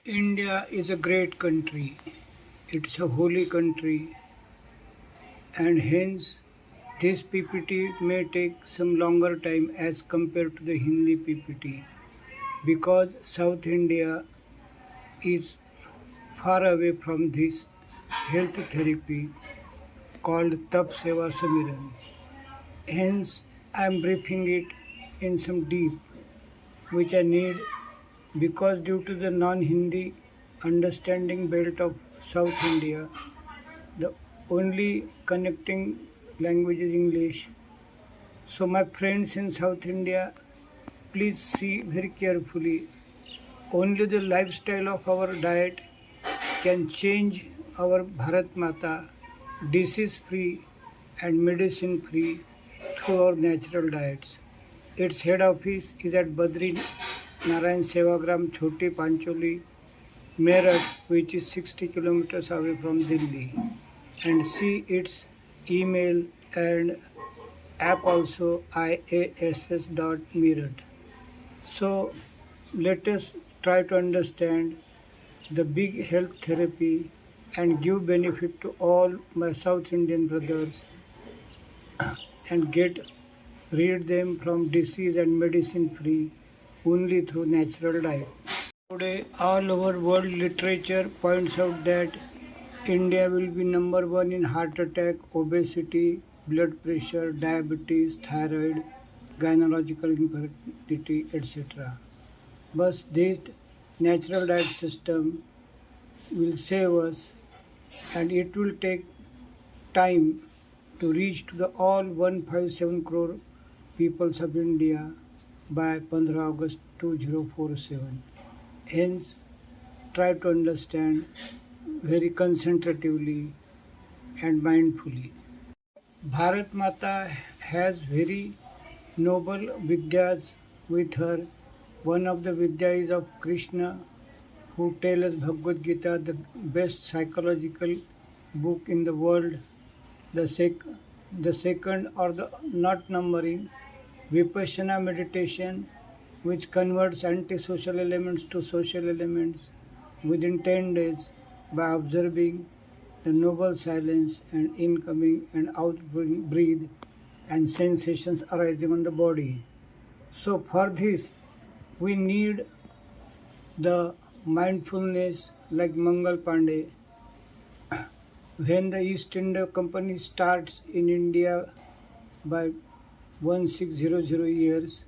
India is a great country. It's a holy country, and hence this PPT may take some longer time as compared to the Hindi PPT because South India is far away from this health therapy called Tap Seva Sumiran. Hence, I am briefing it in some deep, which I need because due to the non-Hindi understanding belt of South India, the only connecting language is English. So my friends in South India, please see very carefully. Only the lifestyle of our diet can change our Bharat Mata disease free and medicine free through our natural diets. Its head office is at Badri Narayan Sevagram Choti Pancholi, Meerut, which is 60 kilometers away from Delhi. And see its email and app also iass.meerut. So let us try to understand the big health therapy and give benefit to all my South Indian brothers and get rid them from disease and medicine free only through natural diet. Today all over world literature points out that India will be number one in heart attack, obesity, blood pressure, diabetes, thyroid, gynecological infertility, etc. But this natural diet system will save us, and it will take time to reach to the all 157 crore peoples of India by 15 August 2047. Hence, try to understand very concentratively and mindfully. Bharat Mata has very noble Vidyas with her. One of the Vidya is of Krishna, who tells us Bhagavad Gita, the best psychological book in the world. The second, or the not numbering, Vipassana meditation, which converts antisocial elements to social elements within 10 days by observing the noble silence and incoming and out breathe and sensations arising on the body. So for this, we need the mindfulness like Mangal Pandey. When the East India Company starts in India by 1600 years,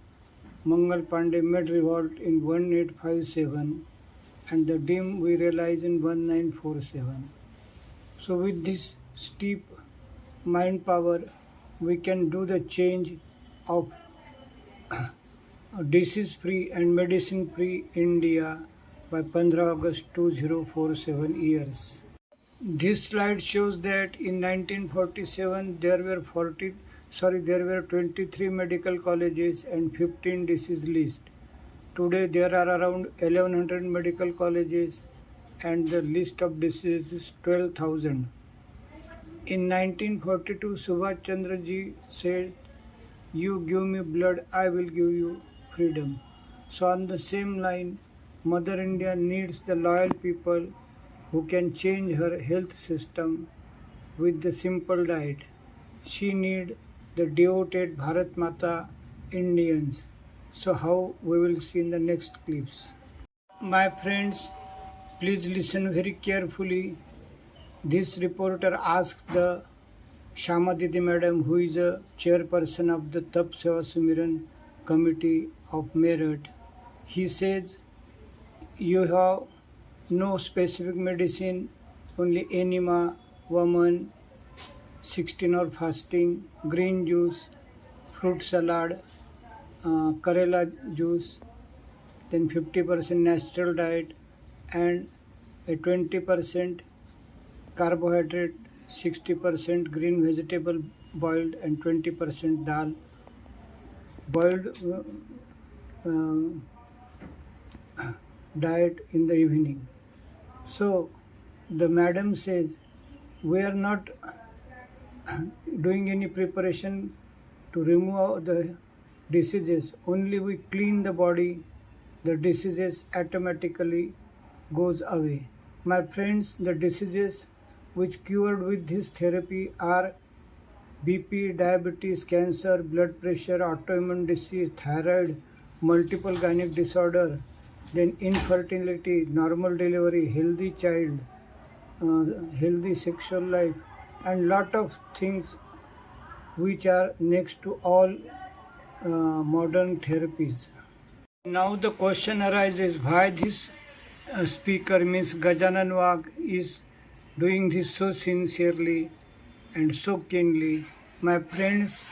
Mangal Pandey made revolt in 1857 and the dim we realize in 1947. So with this steep mind power, we can do the change of disease-free and medicine-free India by 15 August 2047 years. This slide shows that in 1947 there were 23 medical colleges and 15 disease lists. Today there are around 1100 medical colleges and the list of diseases is 12,000. In 1942, Subhash Chandra Ji said, "You give me blood, I will give you freedom." So on the same line, Mother India needs the loyal people who can change her health system with the simple diet. She needs the devoted Bharat Mata Indians. So how we will see in the next clips. My friends, please listen very carefully. This reporter asked the Shyamadidi madam, who is a chairperson of the Tap Seva Simran committee of Meerut. He says, you have no specific medicine, only enema, woman, 16 hour fasting, green juice, fruit salad, Karela juice, then 50% natural diet and a 20% carbohydrate, 60% green vegetable boiled and 20% dal boiled diet in the evening. So the madam says, we are not doing any preparation to remove the diseases, only we clean the body, the diseases automatically goes away. My friends, the diseases which cured with this therapy are BP, diabetes, cancer, blood pressure, autoimmune disease, thyroid, multiple gynec disorder, then infertility, normal delivery, healthy child, healthy sexual life, and lot of things which are next to all modern therapies. Now the question arises why this speaker means Gajanan Wagh is doing this so sincerely and so keenly. My friends,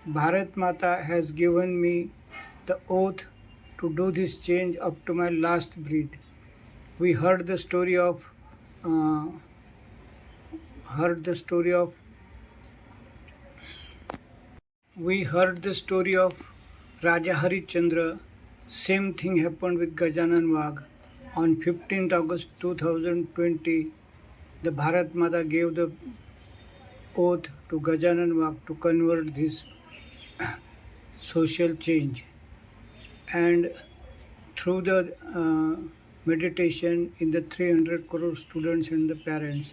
Bharat Mata has given me the oath to do this change up to my last breath. We heard the story of Raja Harishchandra. Same thing happened with Gajanan Wagh. On 15th August 2020, the Bharat Mata gave the oath to Gajanan Wagh to convert this social change. And through the meditation in the 300 crore students and the parents,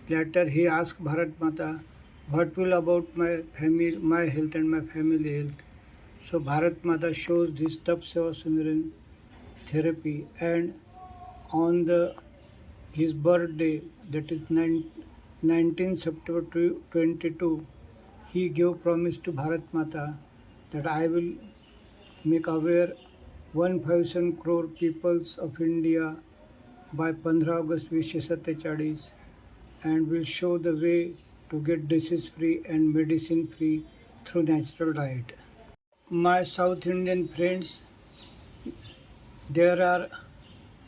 later he asked Bharat Mata, what will about my family, my health and my family health? So Bharat Mata shows this Tap Sewa Sumiran therapy, and on his birthday, that is 19 September 22, he gave promise to Bharat Mata that I will make aware 1,000 crore peoples of India by 15 August 2047 and will show the way to get disease free and medicine free through natural diet. My South Indian friends, there are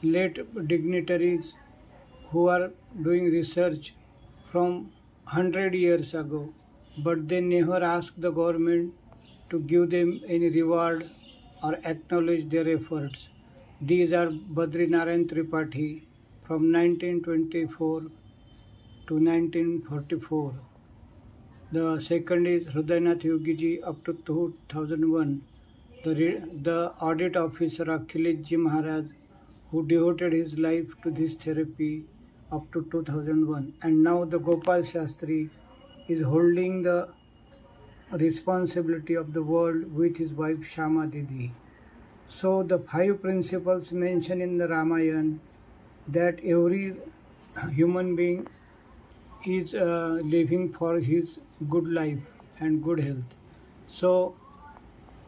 late dignitaries who are doing research from 100 years ago, but they never ask the government to give them any reward or acknowledge their efforts. These are Badrinarayan Tripathi from 1924 to 1944. The second is Hrudaynath Yogiji up to 2001. The audit officer Akhilesh Ji Maharaj, who devoted his life to this therapy up to 2001. And now the Gopal Shastri is holding the responsibility of the world with his wife Shyamadidi. So the 5 principles mentioned in the Ramayana, that every human being is living for his good life and good health. So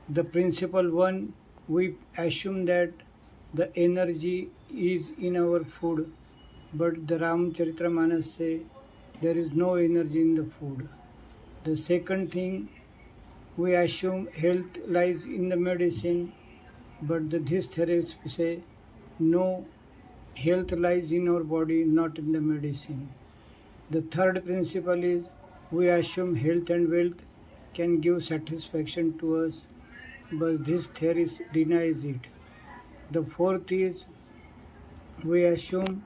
the principle 1, we assume that the energy is in our food, but the Ramcharitamanas say there is no energy in the food. The second thing, we assume health lies in the medicine, but this therapist say no, health lies in our body, not in the medicine. The third principle is we assume health and wealth can give satisfaction to us, but this theory denies it. The fourth is we assume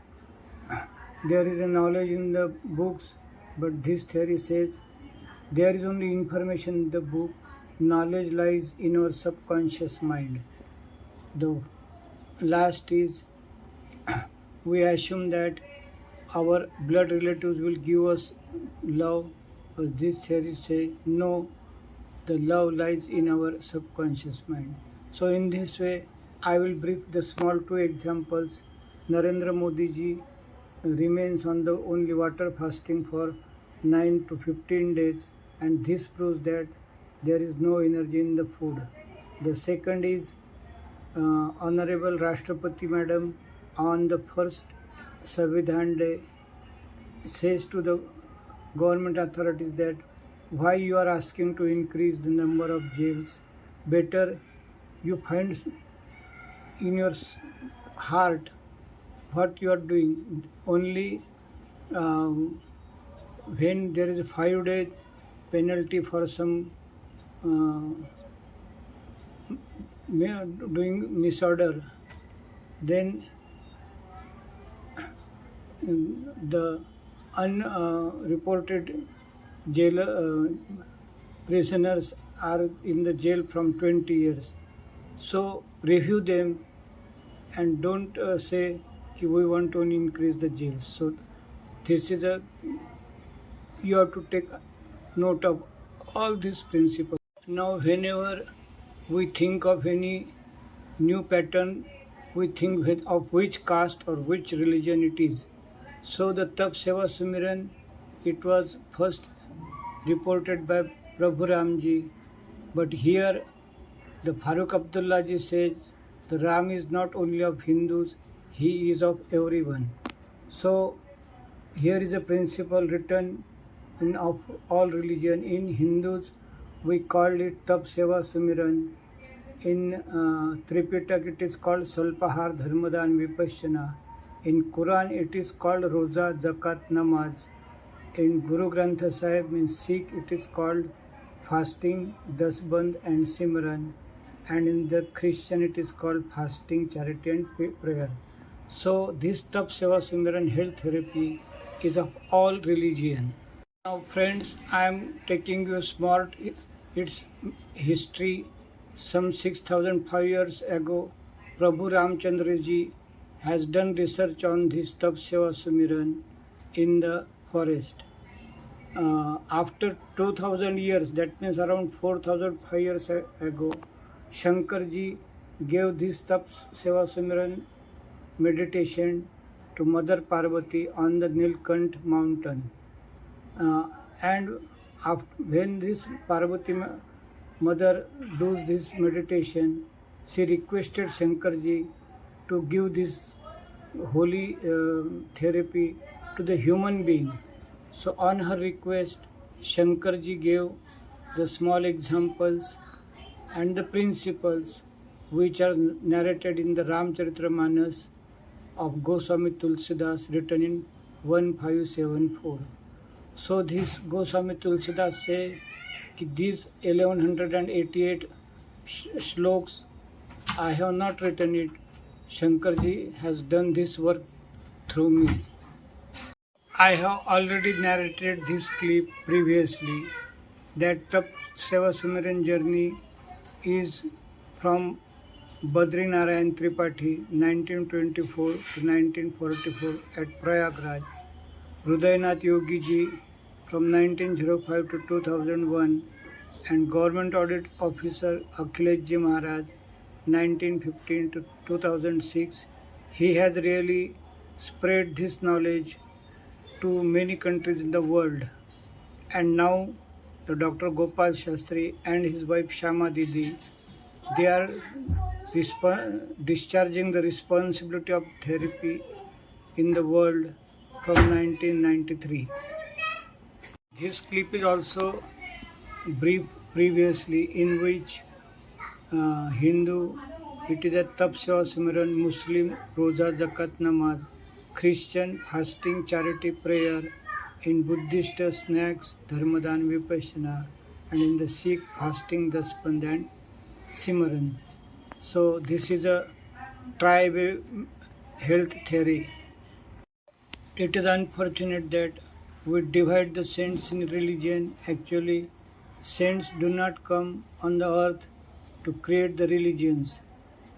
there is a knowledge in the books, but this theory says there is only information in the book, knowledge lies in our subconscious mind. The last is we assume that our blood relatives will give us love, but this theory says no, the love lies in our subconscious mind. So in this way, I will brief the small 2 examples. Narendra Modi ji remains on the only water fasting for 9 to 15 days, and this proves that there is no energy in the food. The second is Honorable Rashtrapati Madam on the first Samvidhan Day says to the government authorities that why you are asking to increase the number of jails. Better you find in your heart what you are doing. Only when there is a 5-day penalty for some doing misorder, then the unreported jail prisoners are in the jail from 20 years. So review them and don't say we want to increase the jails. So this is you have to take note of all these principles. Now whenever we think of any new pattern, we think of which caste or which religion it is. So the Tap Seva Sumiran, it was first reported by Prabhu Ramji, but here the Farooq Abdullah ji says the Ram is not only of Hindus, he is of everyone. So here is a principle written in of all religion. In Hindus we call it Tap Seva Sumiran. In Tripitak it is called Salpahar Dharmadan Vipassana. In Quran it is called Roza Zakat Namaz. In Guru Granth Sahib means Sikh it is called fasting, Dasband and Simran. And in the Christian it is called fasting, charity and prayer. So this Tap Seva Sumiran health therapy is of all religion. Now friends, I am taking you smart its history. Some 6,005 years ago, Prabhu Ramchandra ji has done research on this Tap Seva Sumiran in the forest. After 2000 years, that means around 4,005 years ago, Shankar ji gave this Tap Seva Sumiran meditation to Mother Parvati on the Nilkant mountain. And when this Parvati mother does this meditation, she requested Shankar ji to give this holy therapy to the human being. So on her request, Shankar ji gave the small examples and the principles which are narrated in the Ramcharitamanas of Goswami Tulsidas, written in 1574. So this Goswami Tulsidas say that these 1188 shloks, I have not written it. Shankarji has done this work through me. I have already narrated this clip previously that Tap Seva Sumiran journey is from Badrinarayan Tripathi 1924 to 1944 at Prayagraj. Hrudaynath Yogi ji from 1905 to 2001 and Government Audit Officer Akhilesh Ji Maharaj 1915 to 2006. He has really spread this knowledge to many countries in the world. And now the Dr. Gopal Shastri and his wife Shyamadidi, they are discharging the responsibility of therapy in the world from 1993. This clip is also brief previously, in which Hindu it is a Tap Seva Sumiran, Muslim Roza Zakat Namaz, Christian fasting, charity, prayer, in Buddhist snacks, Dharmadan Vipassana, and in the Sikh fasting, Dasband and Simran. So this is a tribal health theory. It is unfortunate that we divide the saints in religion. Actually, saints do not come on the earth to create the religions.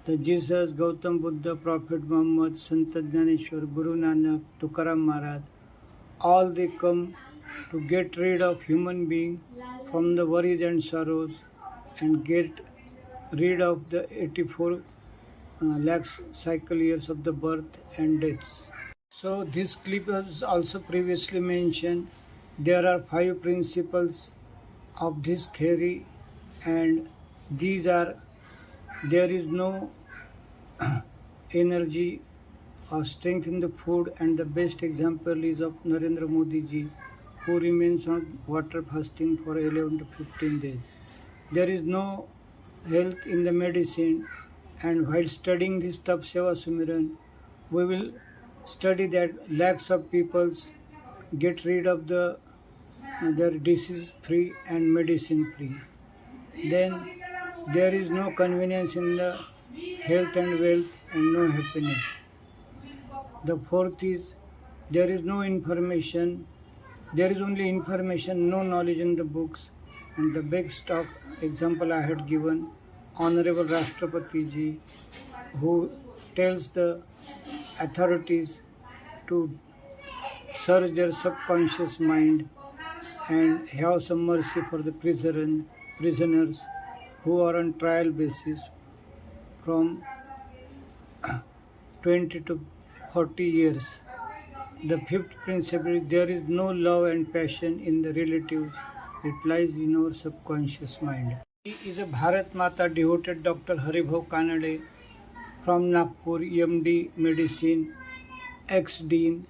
The Jesus, Gautam Buddha, Prophet Muhammad, Sant Jnaneshwar, Guru Nanak, Tukaram Maharaj, all they come to get rid of human being from the worries and sorrows and get rid of the 84 lakhs cycle years of the birth and deaths. So this clip was also previously mentioned. There are 5 principles of this theory, and these are: there is no energy or strength in the food, and the best example is of Narendra Modi ji, who remains on water fasting for 11 to 15 days. There is no health in the medicine, and while studying this Tap Seva Sumiran, we will study that lakhs of people get rid of their disease free and medicine free. Then there is no convenience in the health and wealth and no happiness. The fourth is, there is no information, there is only information, no knowledge in the books. And the best of example I had given, Honorable Rashtrapati ji, who tells the authorities to search their subconscious mind and have some mercy for the prisoners who are on trial basis from 20 to 40 years. The fifth principle is there is no love and passion in the relatives. It lies in our subconscious mind. He is a Bharat Mata devoted Dr. Haribhav Kanade from Nagpur, MD Medicine, ex-Dean,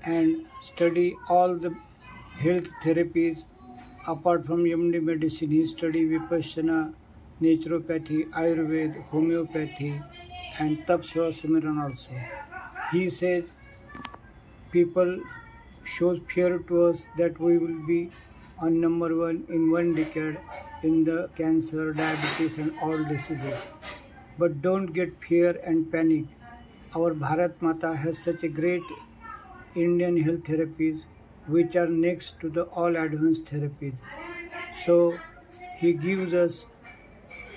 and study all the health therapies. Apart from MD Medicine, he studied Vipassana, Naturopathy, Ayurveda, Homeopathy, and Tap Seva Simran also. He says people shows fear to us that we will be on number one in one decade in the cancer, diabetes and all diseases. But don't get fear and panic. Our Bharat Mata has such a great Indian health therapies which are next to the all advanced therapies. So he gives us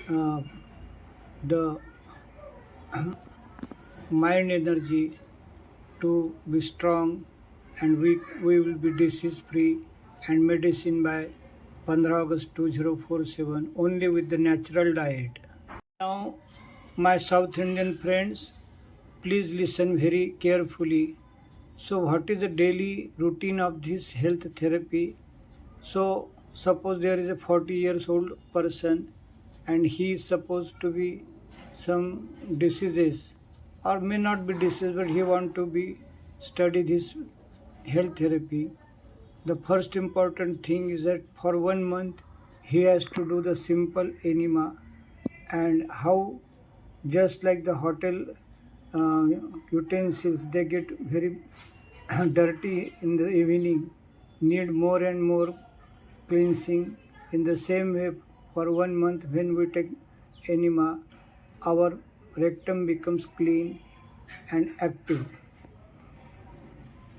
the mind energy to be strong, and we will be disease free and medicine by 15 August 2047 only with the natural diet. Now my South Indian friends, please listen very carefully. So what is the daily routine of this health therapy? So suppose there is a 40 years old person and he is supposed to be some diseases or may not be disease, but he want to be study this health therapy. The first important thing is that for 1 month he has to do the simple enema, and how just like the hotel utensils, they get very dirty in the evening, need more and more cleansing. In the same way, for 1 month when we take enema, our rectum becomes clean and active.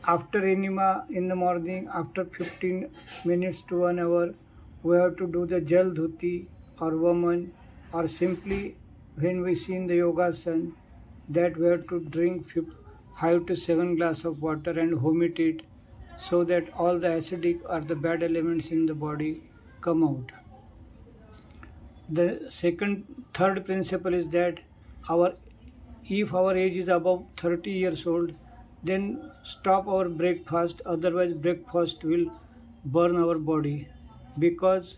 After enema in the morning, after 15 minutes to 1 hour, we have to do the Jal Dhuti or Vaman, or simply when we see in the Yogasan that we have to drink 5 to 7 glass of water and vomit it so that all the acidic or the bad elements in the body come out. The third principle is that if our age is above 30 years old, then stop our breakfast, otherwise breakfast will burn our body, because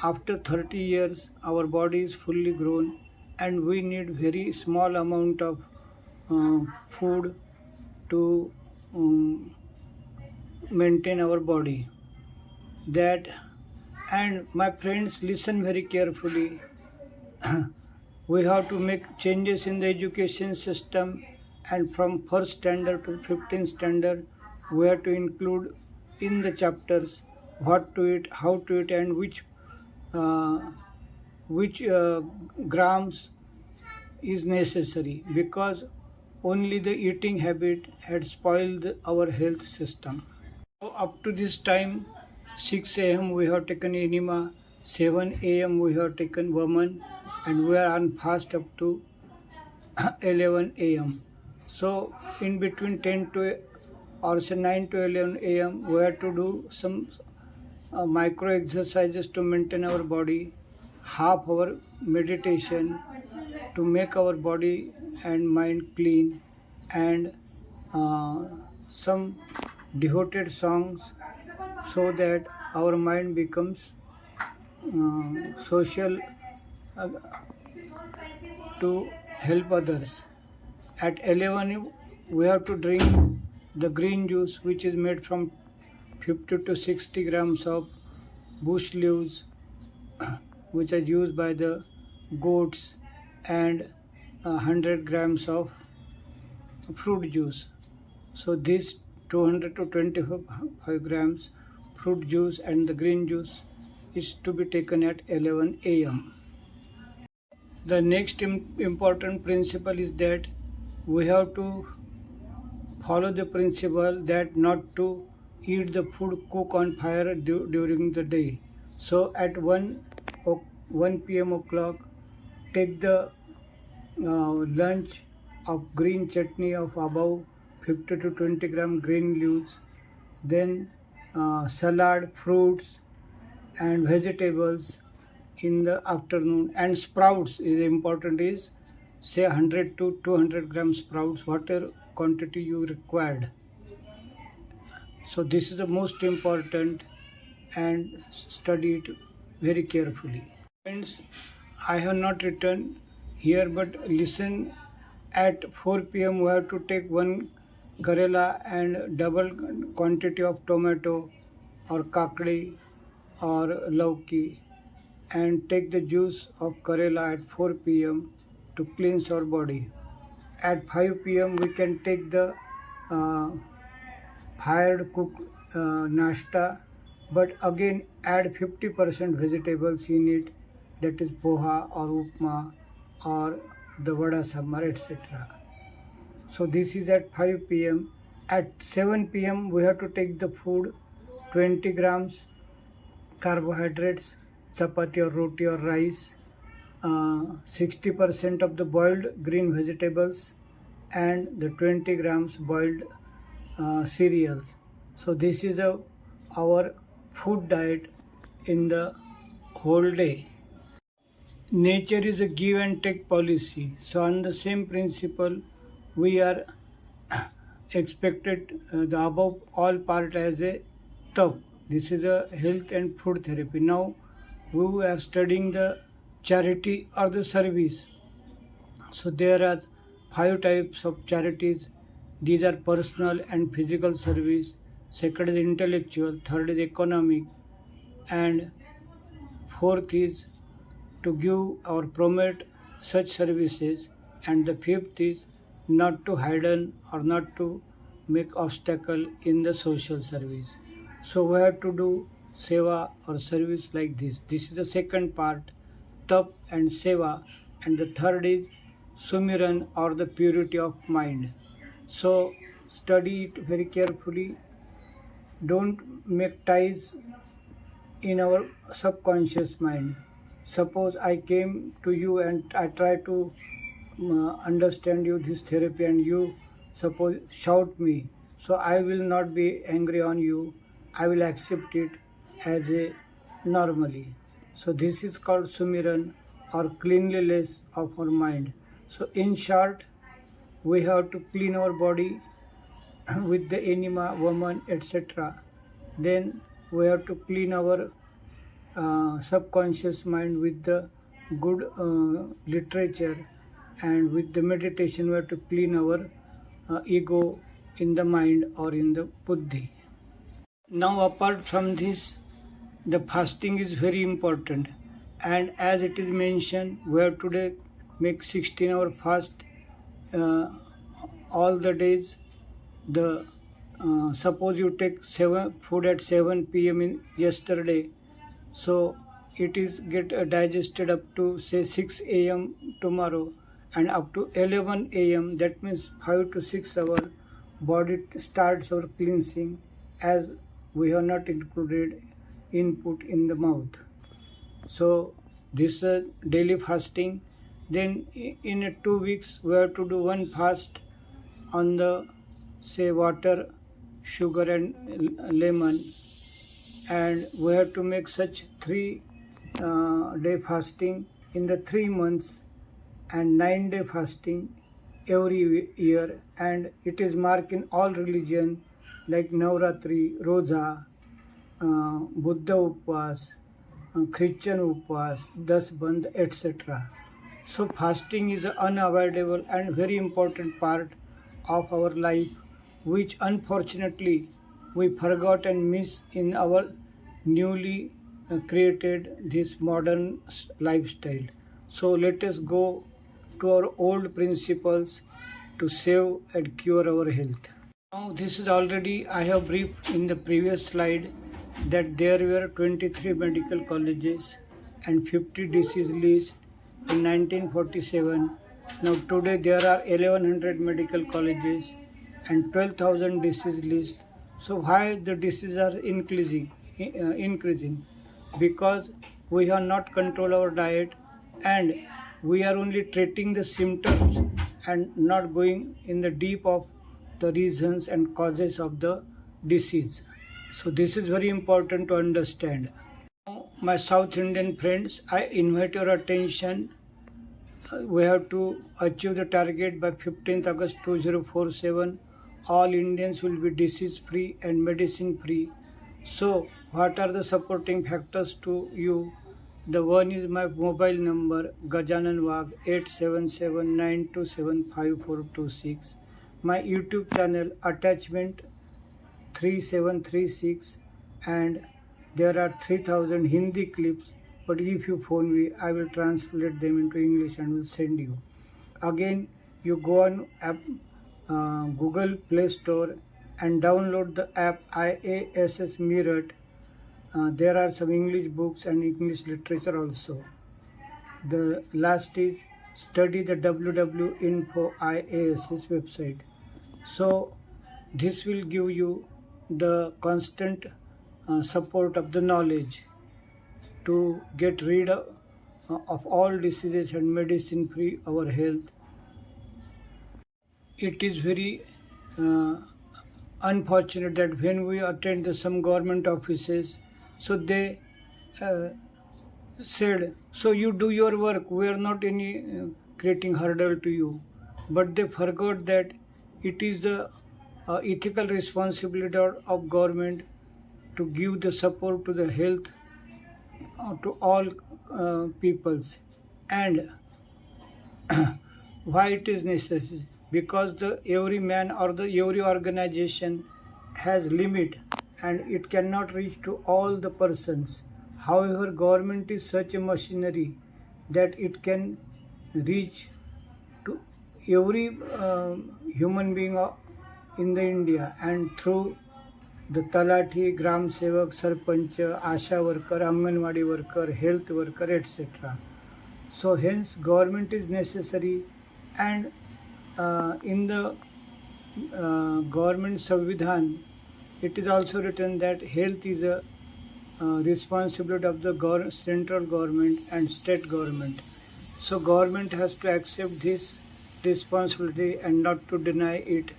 after 30 years our body is fully grown and we need very small amount of food to maintain our body. And my friends, listen very carefully. We have to make changes in the education system, and from first standard to 15th standard we have to include in the chapters what to eat, how to eat, and which grams is necessary, because only the eating habit had spoiled our health system. So up to this time, 6 a.m. we have taken enema, 7 a.m. we have taken Vaman, and we are on fast up to 11 a.m. So in between 10 to or say 9 to 11 a.m. we have to do some micro exercises to maintain our body, half hour meditation to make our body and mind clean, and some devoted songs so that our mind becomes social to help others. At 11 we have to drink the green juice, which is made from 50 to 60 grams of bush leaves which are used by the goats, and 100 grams of fruit juice. So this 200 to 25 grams fruit juice and the green juice is to be taken at 11 a.m. The next important principle is that we have to follow the principle that not to eat the food cooked on fire during the day. So at 1 p.m. o'clock, take the lunch of green chutney of above 50 to 20 gram green leaves, then salad, fruits and vegetables in the afternoon, and sprouts is important, is say 100 to 200 gram sprouts, whatever quantity you required. So this is the most important, and study it very carefully. Friends, I have not written here, but listen. At 4 p.m. we have to take one karela and double quantity of tomato or kakdi or lauki, and take the juice of karela at 4 p.m. to cleanse our body. At 5 p.m. we can take the fired cooked nashta, but again add 50% vegetables in it, that is poha or upma or the vada sambar, etc. So this is at 5 p.m. At 7 p.m. we have to take the food, 20 grams carbohydrates, chapati or roti or rice, 60% of the boiled green vegetables, and the 20 grams boiled cereals. So this is our food diet in the whole day. Nature is a give and take policy. So on the same principle, we are expected the above all part as a tap. This is a health and food therapy. Now we are studying the charity or the service. So there are 5 types of charities. These are personal and physical service. Second is intellectual. Third is economic. And fourth is to give or promote such services. And the fifth is not to hide or not to make obstacle in the social service. So we have to do seva or service like this. This is the second part, tap and seva, and the third is sumiran or the purity of mind. So study it very carefully. Don't make ties in our subconscious mind. Suppose I came to you and I try to understand you this therapy, and you suppose shout me. So I will not be angry on you. I will accept it as a normally. So this is called sumiran or cleanliness of our mind. So in short, we have to clean our body with the enema, woman, etc. Then we have to clean our subconscious mind with the good literature, and with the meditation we have to clean our ego in the mind or in the buddhi. Now apart from this, the fasting is very important, and as it is mentioned, we have today make 16-hour fast all the days. The suppose you take food at 7 p.m. in yesterday, so it is get digested up to say 6 a.m. tomorrow, and up to 11 a.m. that means 5 to 6 hours body starts our cleansing, as we have not included input in the mouth. So this is daily fasting. Then in 2 weeks we have to do one fast on the say water, sugar and lemon, and we have to make such 3 day fasting in the 3 months, and 9-day fasting every year, and it is marked in all religion like Navratri, Roja, Buddha Upvas, Christian Upvas, Das Bandh, etc. So fasting is an unavoidable and very important part of our life, which unfortunately we forgot and miss in our newly created this modern lifestyle. So let us go to our old principles to save and cure our health. Now this is already I have briefed in the previous slide that there were 23 medical colleges and 50 disease lists in 1947. Now today there are 1100 medical colleges and 12,000 disease lists. So why the diseases are increasing? Because we have not controlled our diet, and we are only treating the symptoms and not going in the deep of the reasons and causes of the disease. So this is very important to understand. My South Indian friends, I invite your attention. We have to achieve the target by 15th August 2047. All Indians will be disease free and medicine free. So what are the supporting factors to you? The one is my mobile number Gajanan Wagh 8779275426. My YouTube channel attachment 3736, and there are 3000 Hindi clips, but if you phone me, I will translate them into English and will send you. Again, you go on app, Google Play Store and download the app iass meerut. There are some English books and English literature also. The last is study the www.info IAS's website. So this will give you the constant support of the knowledge to get rid of all diseases and medicine free our health. It is very unfortunate that when we attend some government offices, so they said, so you do your work, we are not any creating hurdle to you. But they forgot that it is the ethical responsibility of government to give the support to the health to all peoples. And why it is necessary? Because every man or every organization has limit and it cannot reach to all the persons. However, government is such a machinery that it can reach to every human being in the India, and through the Talati, Gram Sevak, Sarpanch, Asha worker, Anganwadi worker, health worker, etc. So hence government is necessary, and in the government Samvidhan, it is also written that health is a responsibility of the central government and state government. So government has to accept this responsibility and not to deny it.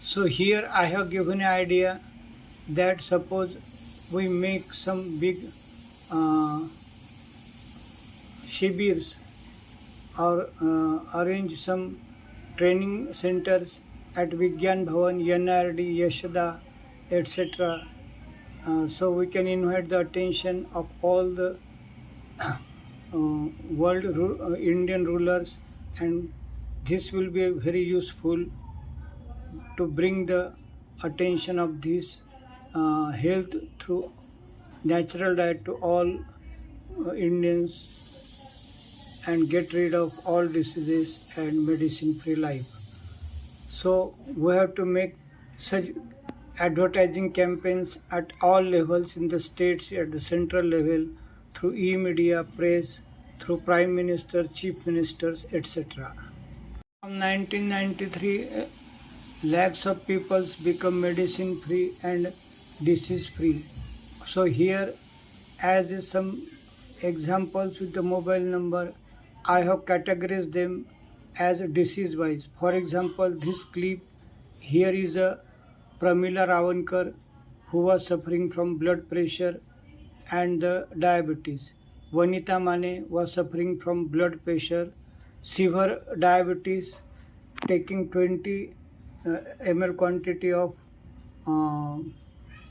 So here I have given an idea that suppose we make some big shibirs or arrange some training centers at Vigyan Bhavan, NRD, Yashada, etc. So we can invite the attention of all the world Indian rulers, and this will be very useful to bring the attention of this health through natural diet to all Indians and get rid of all diseases and medicine-free life. So we have to make such advertising campaigns at all levels in the states, at the central level, through e-media, press, through Prime Minister, Chief Ministers, etc. From 1993, lakhs of people become medicine-free and disease-free. So here, as is some examples with the mobile number, I have categorized them as disease-wise. For example, this clip here is a Pramila Ravankar who was suffering from blood pressure and diabetes. Vanita Mane was suffering from blood pressure, severe diabetes, taking 20 ml quantity of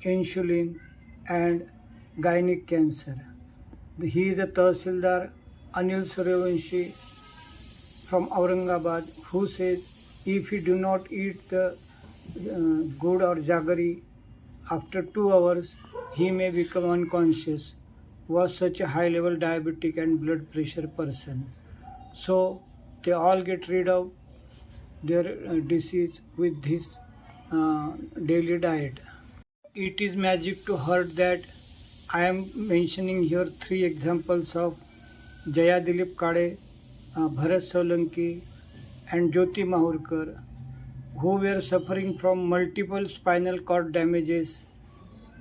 insulin, and gynec cancer. He is a Tahsildar, Anil Suryavanshi from Aurangabad, who says if he do not eat the good or jaggery, after 2 hours he may become unconscious. Was such a high level diabetic and blood pressure person. So they all get rid of their disease with this daily diet. It is magic to heart that I am mentioning here 3 examples of Jaya Dilip Kade, Bharat Solanki and Jyoti Mahurkar, who were suffering from multiple spinal cord damages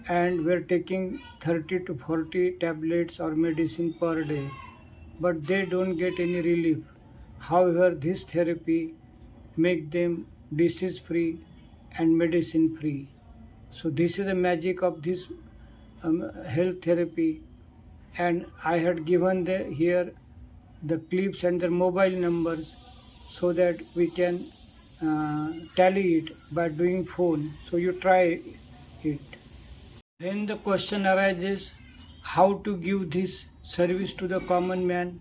and were taking 30 to 40 tablets or medicine per day, but they don't get any relief. However, this therapy make them disease free and medicine free. So this is the magic of this health therapy, and I had given here the clips and the mobile numbers so that we can tally it by doing phone. So you try it. Then the question arises, how to give this service to the common man?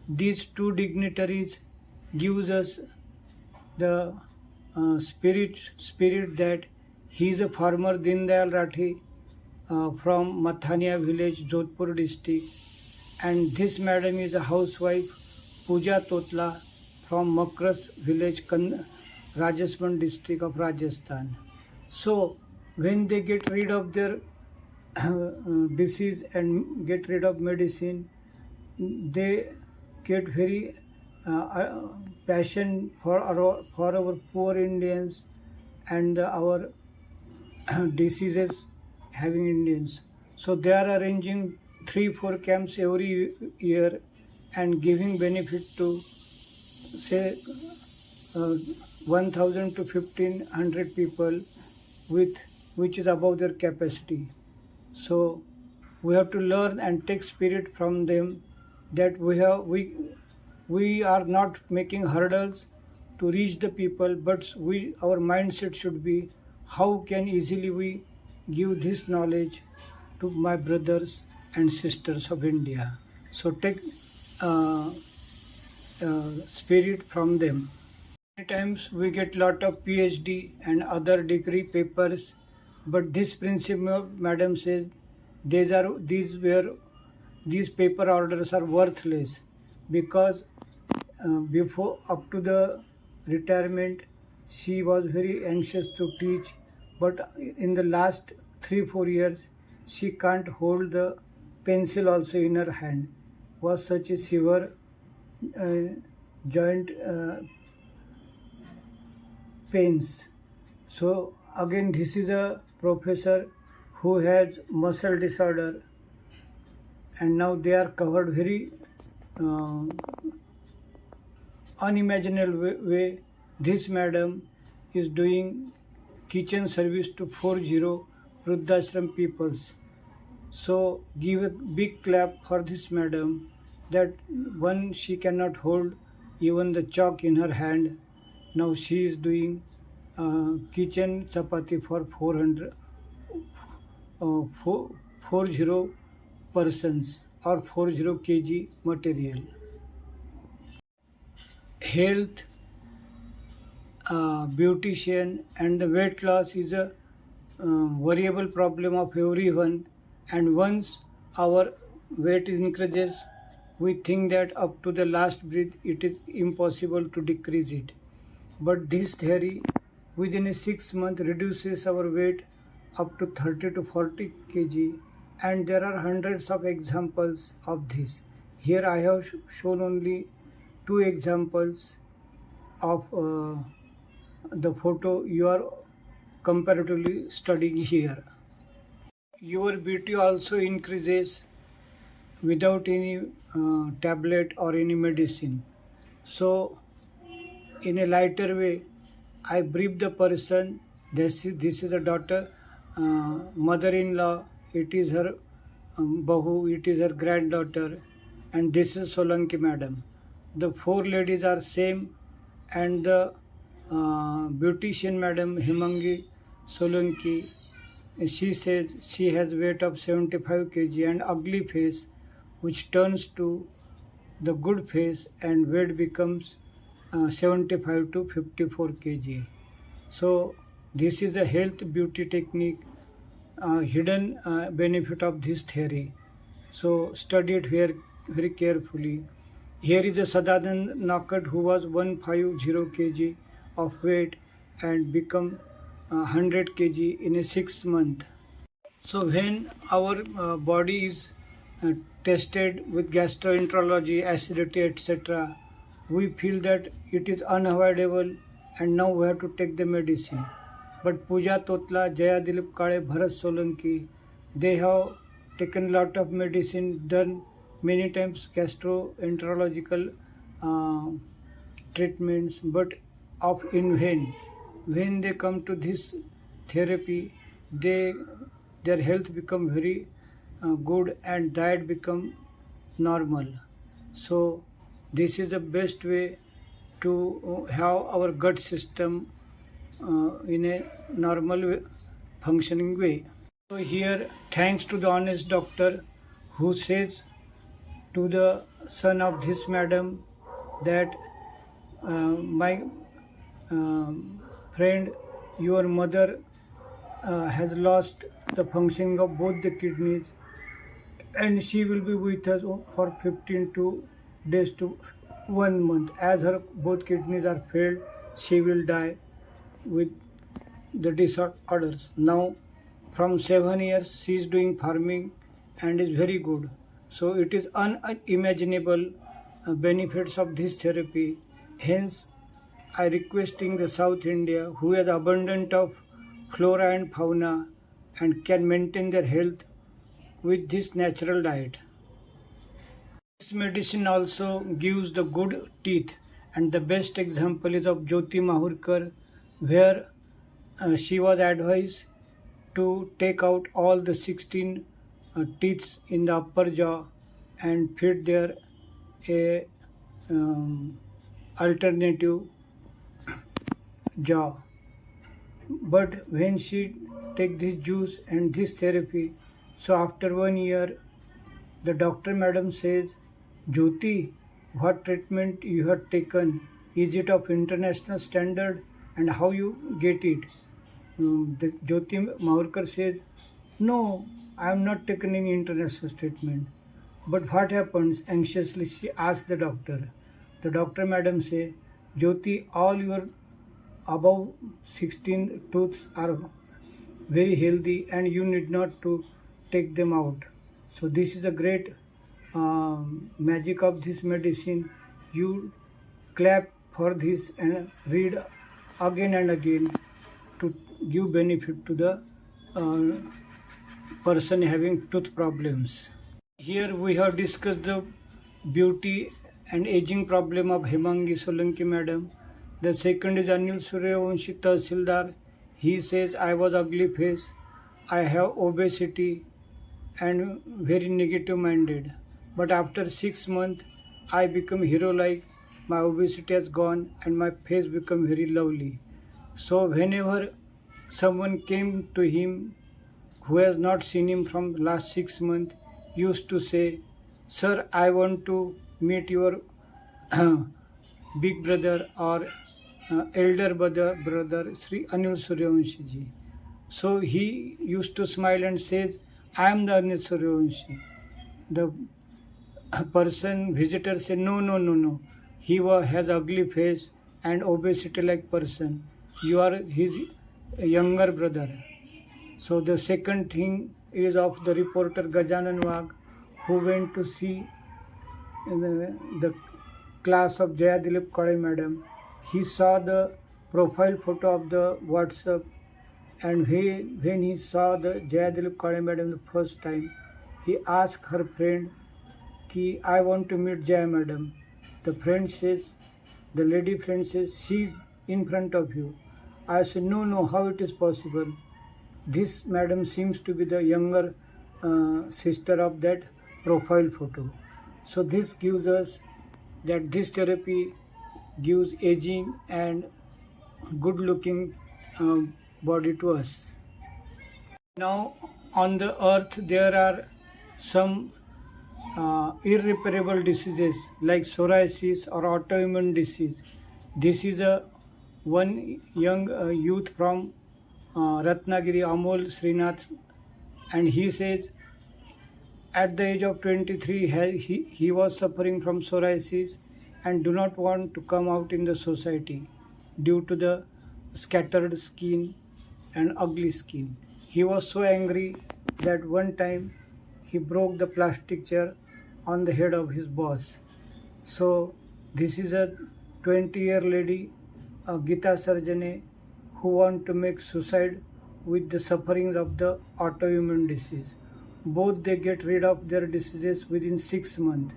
These two dignitaries gives us the spirit that he is a farmer Din Dayal Rathi from Mathania village, Jodhpur district, and this madam is a housewife Pooja Totla from Makras village, Rajasthan district of Rajasthan. So when they get rid of their disease and get rid of medicine, they get very passion for our poor Indians and our diseases having Indians. So they are arranging 3-4 camps every year and giving benefit to say 1,000 to 1,500 people with which is above their capacity. So we have to learn and take spirit from them that we are not making hurdles to reach the people, but our mindset should be how can easily we give this knowledge to my brothers and sisters of India. So take spirit from them. Many times we get lot of PhD and other degree papers, but this principal madam says these paper orders are worthless because before up to the retirement she was very anxious to teach, but in the last 3-4 years she can't hold the pencil also in her hand. Was such a severe joint pains. So again, this is a professor who has muscle disorder, and now they are covered very unimaginable way. This madam is doing kitchen service to 40 Vruddhashram peoples. So give a big clap for this madam that one she cannot hold even the chalk in her hand. Now she is doing kitchen chapati for 40 persons or 40 kg material. Health, beautician and the weight loss is a variable problem of everyone, and once our weight increases, we think that up to the last breath it is impossible to decrease it. But this theory within a 6 month reduces our weight up to 30 to 40 kg, and there are hundreds of examples of this. Here I have shown only 2 examples of the photo you are comparatively studying here. Your beauty also increases without any tablet or any medicine. So in a lighter way, I brief the person, this is a daughter, mother-in-law, it is her bahu, it is her granddaughter, and this is Solanki madam. The 4 ladies are same, and the beautician madam Himangi Solanki, she says she has weight of 75 kg and ugly face, which turns to the good face and weight becomes 75 to 54 kg. So this is a health beauty technique, hidden benefit of this theory. So study it very carefully. Here is a Sadanand Nakad who was 150 kg of weight and become 100 kg in a 6 month. So when our body is tested with gastroenterology, acidity, etc., we feel that it is unavoidable and now we have to take the medicine. But Pooja Totla, Jaya Dilip Kale, Bharat Solanki, they have taken lot of medicine, done many times gastroenterological treatments, but of in vain. When they come to this therapy, their health become very good and diet become normal. So this is the best way to have our gut system in a normal way, functioning way. So here, thanks to the honest doctor who says to the son of this madam that my friend, your mother has lost the functioning of both the kidneys, and she will be with us for 15 days to 1 month. As her both kidneys are failed, she will die with the disorders. Now, from 7 years, she is doing farming and is very good. So it is unimaginable benefits of this therapy. Hence, I requesting the South India who has abundant of flora and fauna and can maintain their health with this natural diet. This medicine also gives the good teeth, and the best example is of Jyoti Mahurkar, where she was advised to take out all the 16 teeth in the upper jaw and feed there a alternative jaw. But when she take this juice and this therapy, so after 1 year, the doctor madam says, Jyoti, what treatment you have taken? Is it of international standard and how you get it? The Jyoti Mahurkar says, no, I am not taking any international treatment. But what happens? Anxiously she asks the doctor. The doctor madam say, Jyoti, all your above 16 tooths are very healthy and you need not to take them out. So this is a great magic of this medicine. You clap for this and read again and again to give benefit to the person having tooth problems. Here we have discussed the beauty and aging problem of Hemangi Solanki madam. The second is Anil Suryavanshi Tahsildar. He says, I was ugly face, I have obesity and very negative minded. But after 6 months, I become hero-like, my obesity has gone and my face become very lovely. So whenever someone came to him who has not seen him from last 6 months, used to say, Sir, I want to meet your big brother or elder brother Sri Anil Suryavanshi ji. So he used to smile and says, I am the Anil Suryavanshi. The person, visitor said, no. He has ugly face and obesity like person. You are his younger brother. So the second thing is of the reporter Gajanan Wagh, who went to see the class of Jaya Dilip Kale madam. He saw the profile photo of the WhatsApp, and when he saw the Jaya Dilip Kale madam the first time, he asked her friend, Ki, I want to meet Jaya madam. The lady friend says, she's in front of you. I said, no, how it is possible? This madam seems to be the younger sister of that profile photo. So this gives us that this therapy gives aging and good looking body to us. Now on the earth there are some irreparable diseases like psoriasis or autoimmune disease. This is one young youth from Ratnagiri, Amol Srinath, and he says at the age of 23 he was suffering from psoriasis and do not want to come out in the society due to the scattered skin and ugly skin. He was so angry that one time he broke the plastic chair on the head of his boss. So this is a 20-year lady, Gita Sarjane, who want to make suicide with the sufferings of the autoimmune disease. Both they get rid of their diseases within 6 months.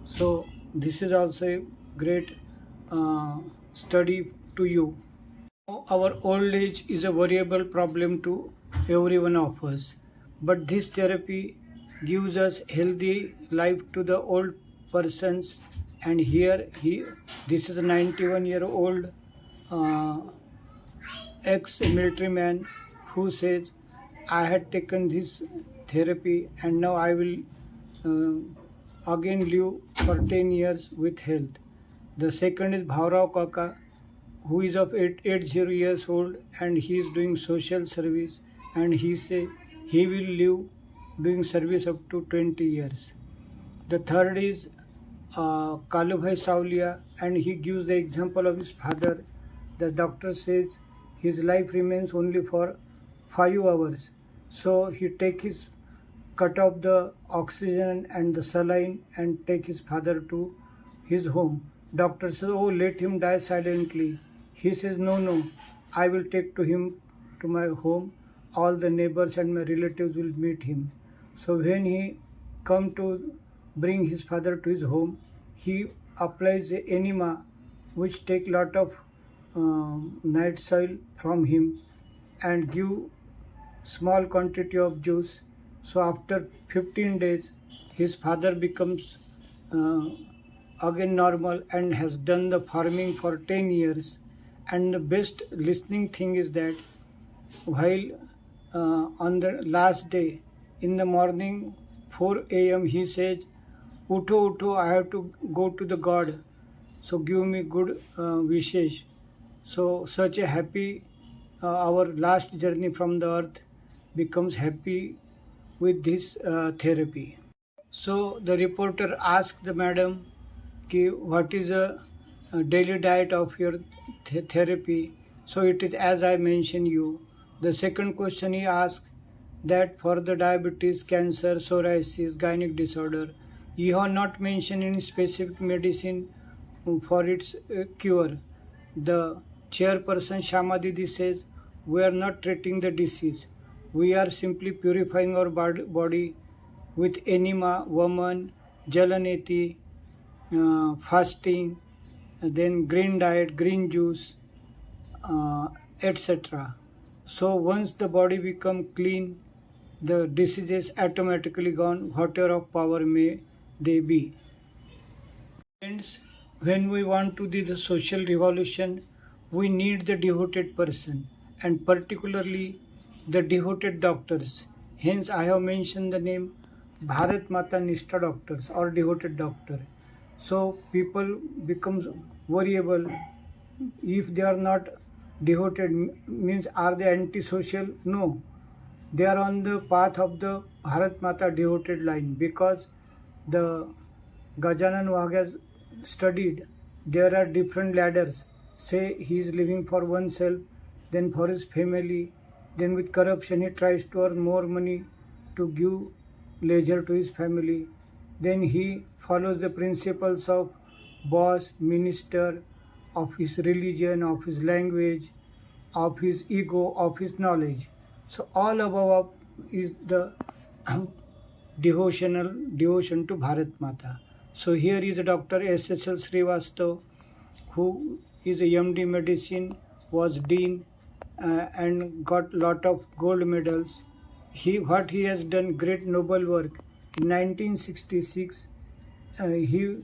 So this is also a great study to you. Our old age is a variable problem to every one of us, but this therapy gives us healthy life to the old persons. And here this is a 91-year-old ex-military man who says, I had taken this therapy and now I will again live for 10 years with health. The second is Bhavrao Kaka, who is of 80 years old, and he is doing social service, and he say he will live doing service up to 20 years. The third is Kalubhai Saulia, and he gives the example of his father. The doctor says his life remains only for 5 hours. So he take his cut off the oxygen and the saline and take his father to his home. Doctor says, oh, let him die silently. He says, no, I will take him to my home. All the neighbors and my relatives will meet him. So when he come to bring his father to his home, he applies the enema which take lot of night soil from him and give small quantity of juice. So after 15 days, his father becomes again normal and has done the farming for 10 years. And the best listening thing is that while on the last day, in the morning 4 a.m. he said, Utho, I have to go to the God. So give me good wishes. So such a happy, our last journey from the earth becomes happy with this therapy. So the reporter asked the madam, what is a daily diet of your therapy? So it is as I mentioned you. The second question he asked, that for the diabetes, cancer, psoriasis, gynec disorder, you have not mentioned any specific medicine for its cure. The chairperson Shyamadidi says, we are not treating the disease. We are simply purifying our body with enema, Vaman, Jalaneti, fasting, then green diet, green juice, etc. So once the body becomes clean, the disease is automatically gone, whatever of power may they be. Friends, when we want to do the social revolution, we need the devoted person, and particularly the devoted doctors. Hence I have mentioned the name Bharat Mata Nishtha doctors or devoted doctor. So people become variable if they are not devoted. Means are they antisocial? No, they are on the path of the Bharat Mata devoted line, because the Gajanan Wagh has studied there are different ladders. Say he is living for oneself, then for his family, then with corruption he tries to earn more money to give leisure to his family. Then he follows the principles of boss, minister, of his religion, of his language, of his ego, of his knowledge. So all above is the devotion to Bharat Mata. So here is Dr. S.S.L. Srivastav, who is a MD medicine, was dean and got lot of gold medals. What he has done great noble work. In 1966, he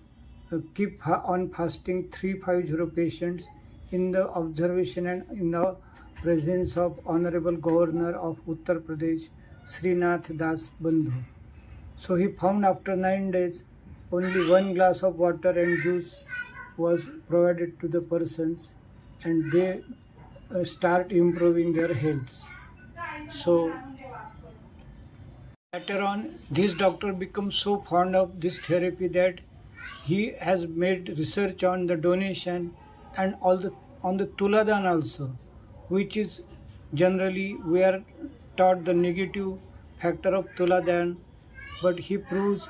keep on fasting 350 patients in the observation and in the presence of Honorable Governor of Uttar Pradesh, Srinath Das Bandhu. So he found after 9 days only 1 glass of water and juice was provided to the persons, and they start improving their health. So later on, this doctor becomes so fond of this therapy that he has made research on the donation and on the Tuladan also, which is generally we are taught the negative factor of Tuladan, but he proves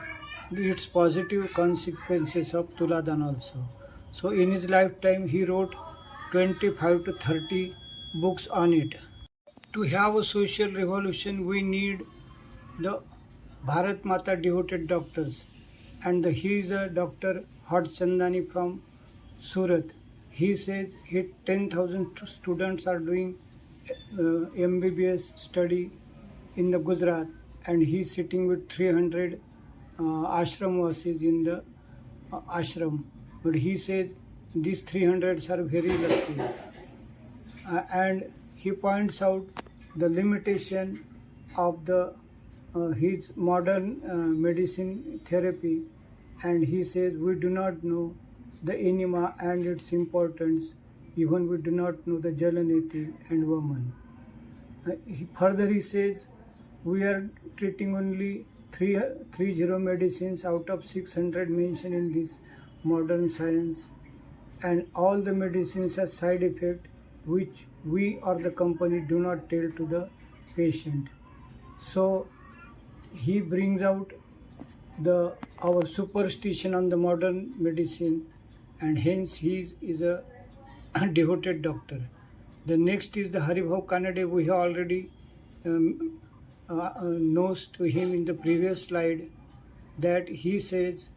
its positive consequences of Tuladan also. So in his lifetime he wrote 25 to 30 books on it. To have a social revolution, we need the Bharat Mata devoted doctors, and he is a Dr. Hot Chandani from Surat. He says 10,000 students are doing MBBS study in the Gujarat, and he's sitting with 300 ashramvasis in the ashram. But he says these 300s are very lucky. And he points out the limitation of the his modern medicine therapy, and he says we do not know the enema and its importance, even we do not know the Jalaneti and woman. Further he says we are treating only 30 medicines out of 600 mentioned in this modern science, and all the medicines have side effect which we or the company do not tell to the patient. So he brings out our superstition on the modern medicine, and hence he is a devoted doctor. The next is the Haribhav Kanade. We have already knows to him in the previous slide that he says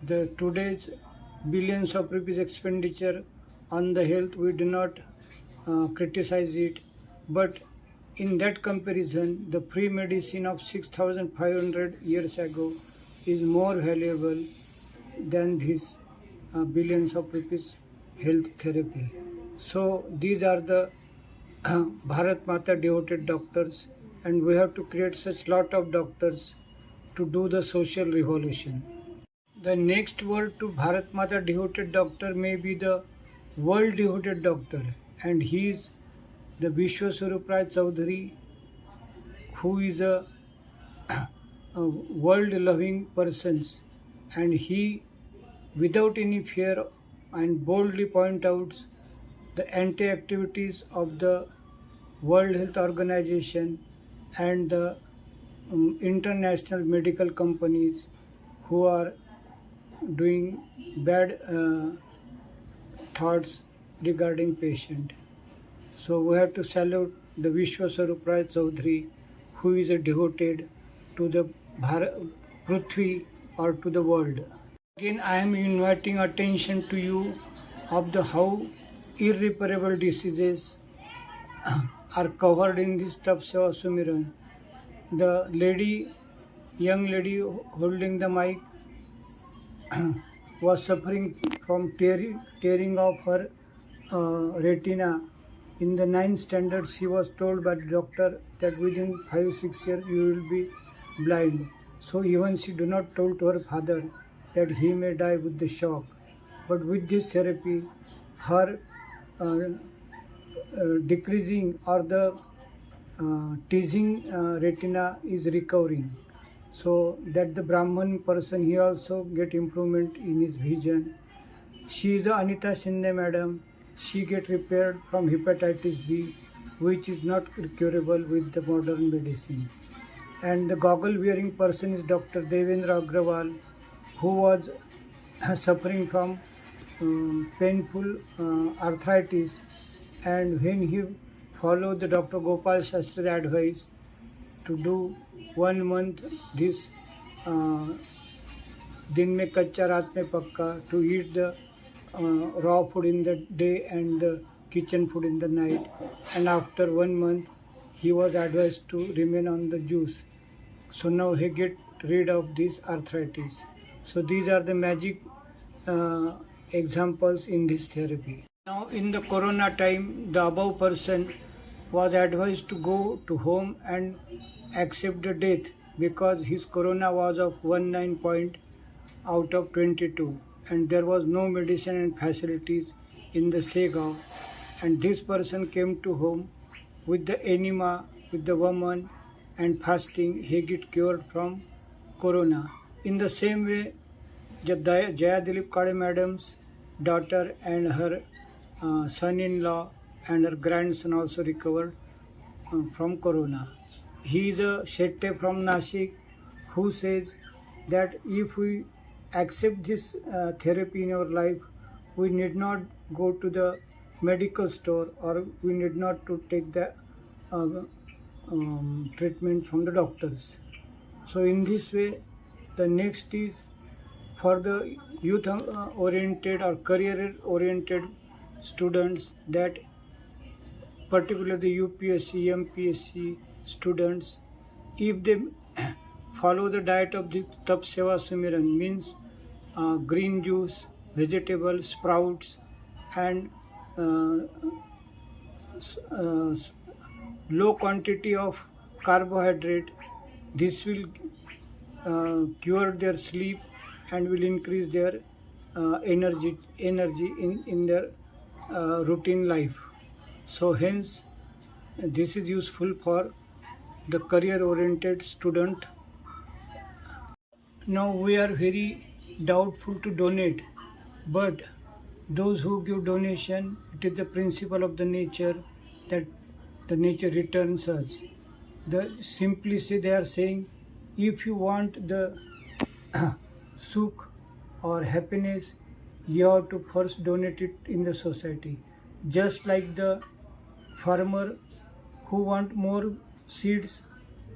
the today's billions of rupees expenditure on the health, we do not criticize it, but in that comparison the free medicine of 6,500 years ago is more valuable than this billions of rupees health therapy. So these are the Bharat Mata devoted doctors, and we have to create such lot of doctors to do the social revolution. The next word to Bharat Mata devoted doctor may be the world devoted doctor, and he is the Vishwaswarup Chaudhary, who is a world loving person, and he without any fear and boldly point out the anti-activities of the World Health Organization and the international medical companies who are doing bad thoughts regarding patient. So we have to salute the Vishwaswarup Chaudhary, who is a devoted to the Prithvi or to the world. Again, I am inviting attention to you of the how irreparable diseases are covered in this Tap Sewa Sumiran. The young lady holding the mic was suffering from tearing of her retina. In the 9th standard, she was told by the doctor that within 5-6 years you will be blind. So even she do not told to her father that he may die with the shock. But with this therapy, her decreasing or the teasing retina is recovering. So that the Brahman person, he also get improvement in his vision. She is Anita Shinde madam. She get repaired from hepatitis B, which is not curable with the modern medicine. And the goggle wearing person is Dr. Devendra Agrawal, who was suffering from painful arthritis, and when he followed the Dr. Gopal Shastri advice to do 1 month this दिन में कच्चा रात में पक्का, to eat the raw food in the day and the kitchen food in the night, and after 1 month he was advised to remain on the juice. So now he get rid of this arthritis. So these are the magic examples in this therapy. Now in the corona time, the above person was advised to go to home and accept the death because his corona was of 19 point out of 22, and there was no medicine and facilities in the Segaon, and this person came to home with the enema, with the woman and fasting. He get cured from corona. In the same way, Jaya Dilip Kade madam's daughter and her son-in-law and her grandson also recovered from corona. He is a Shetty from Nashik who says that if we accept this therapy in our life, we need not go to the medical store or we need not to take the treatment from the doctors. So in this way, the next is for the youth oriented or career oriented students that particularly the UPSC, MPSC students, if they follow the diet of the Tap Sewa Sumiran, means green juice, vegetable, sprouts, and low quantity of carbohydrate, this will cure their sleep and will increase their energy in their routine life. So hence this is useful for the career oriented student. Now we are very doubtful to donate, but those who give donation, it is the principle of the nature that the nature returns us. Simply say they are saying, if you want the sukh or happiness, you have to first donate it in the society. Just like the farmer who want more seeds,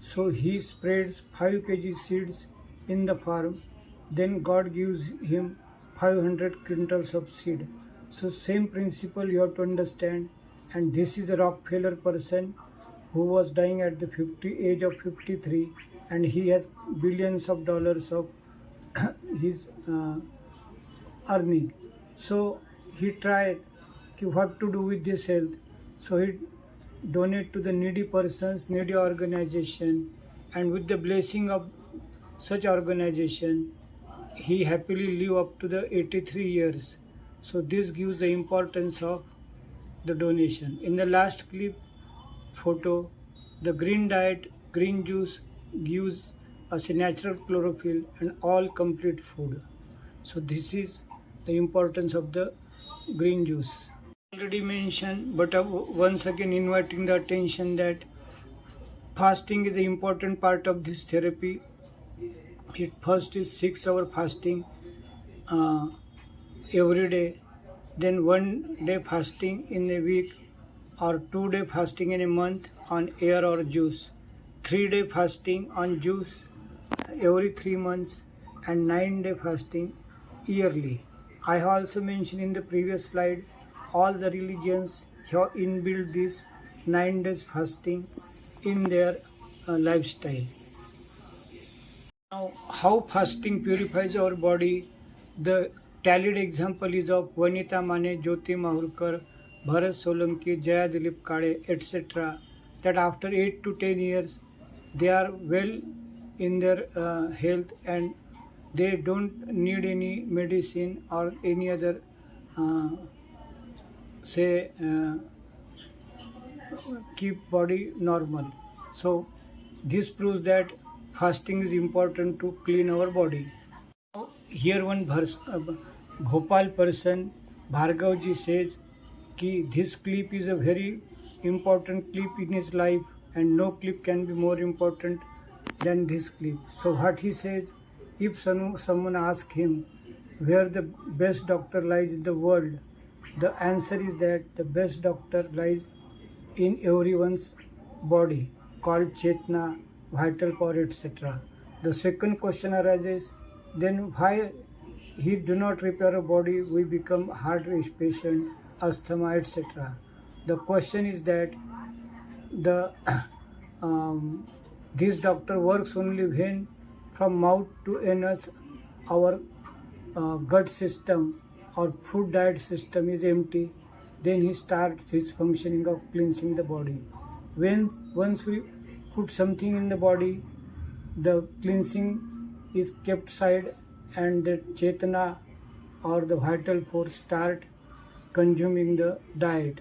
so he spreads 5 kg seeds in the farm, then God gives him 500 quintals of seed. So same principle you have to understand. And this is a Rockefeller person who was dying at the age of 53, and he has billions of dollars of his earning. So he tried what to do with this health. So he donate to the needy persons, needy organization, and with the blessing of such organization, he happily live up to the 83 years. So this gives the importance of the donation. In the last clip photo, the green diet, green juice gives us a natural chlorophyll and all complete food. So this is the importance of the green juice. Already mentioned, but once again inviting the attention that fasting is an important part of this therapy. It first is 6-hour fasting every day, then 1 day fasting in a week, or 2-day fasting in a month on air or juice, 3-day fasting on juice every 3 months, and 9-day fasting yearly. I have also mentioned in the previous slide, all the religions have inbuilt this 9 days fasting in their lifestyle. Now, how fasting purifies our body? The tallied example is of Vanita Mane, Jyoti Mahurkar, Bharat Solanki, Jaya Dilip Kade, etc. That after 8 to 10 years, they are well in their health and they don't need any medicine or any other keep body normal. So this proves that fasting is important to clean our body. Here one Gopal person, Bhargavji, says कि this clip is a very important clip in his life and no clip can be more important than this clip. So what he says, if someone asks him where the best doctor lies in the world, the answer is that the best doctor lies in everyone's body, called Chetna, vital power, etc. The second question arises, then why he do not repair a body, we become heart patient, asthma, etc. The question is that the this doctor works only when from mouth to anus our gut system or food diet system is empty, then he starts his functioning of cleansing the body. Once we put something in the body, the cleansing is kept aside and the chetana or the vital force start consuming the diet.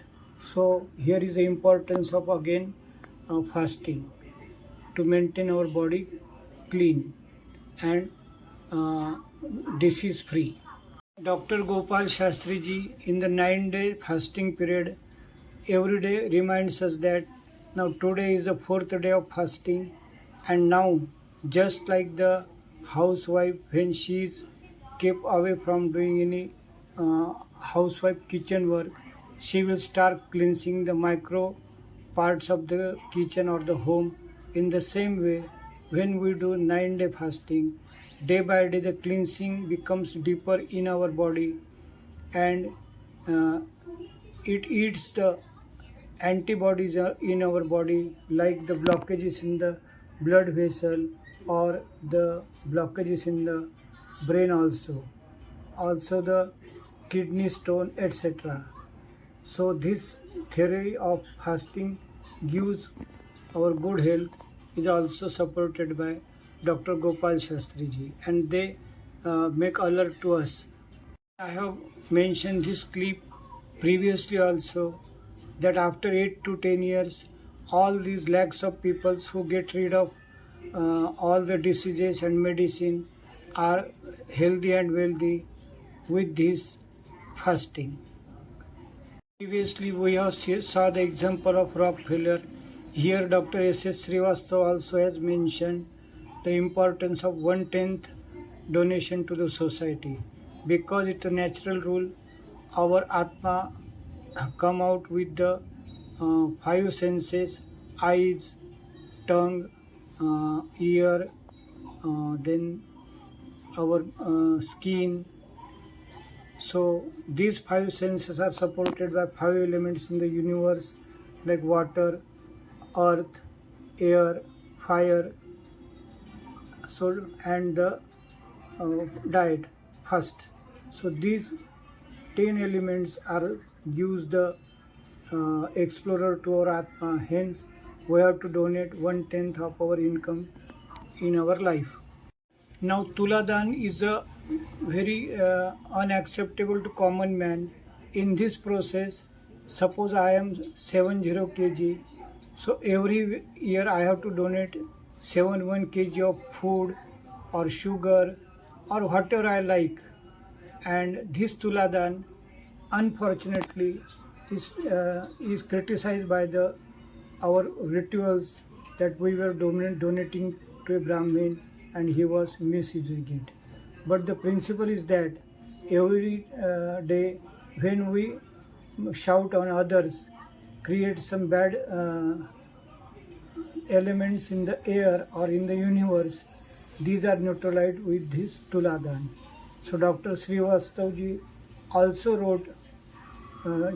So here is the importance of again fasting to maintain our body clean and disease free. Dr. Gopal Shastri ji in the 9-day fasting period every day reminds us that now today is the 4th day of fasting, and now just like the housewife when she is kept away from doing any housewife kitchen work, she will start cleansing the micro parts of the kitchen or the home. In the same way, when we do 9-day fasting, day by day the cleansing becomes deeper in our body and it eats the antibodies in our body, like the blockages in the blood vessel or the blockages in the brain, also the kidney stone, etc. So this theory of fasting gives our good health is also supported by Dr. Gopal Shastri ji, and they make alert to us. I have mentioned this clip previously also, that after 8 to 10 years, all these lakhs of people who get rid of all the diseases and medicine are healthy and wealthy with this fasting. Previously, we have saw the example of Rockefeller. Here, Dr. S.S. Srivastava also has mentioned the importance of 1/10 donation to the society, because it's a natural rule. Our Atma come out with the five senses: eyes, tongue, ear, then our skin. So these five senses are supported by five elements in the universe, like water, earth, air, fire, so and the diet, first. So these 10 elements are gives the explorer to our Atma. Hence, we have to donate 1/10 of our income in our life. Now, Tuladan is a very unacceptable to common man. In this process, suppose I am 70 kg, so every year I have to donate 71 kg of food or sugar or whatever I like. And this Tuladan, unfortunately, is criticized by our rituals, that we were donating to a Brahmin and he was misusing it. But the principle is that every day when we shout on others, create some bad elements in the air or in the universe, these are neutralized with this Tuladan. So Dr. Srivastava ji also wrote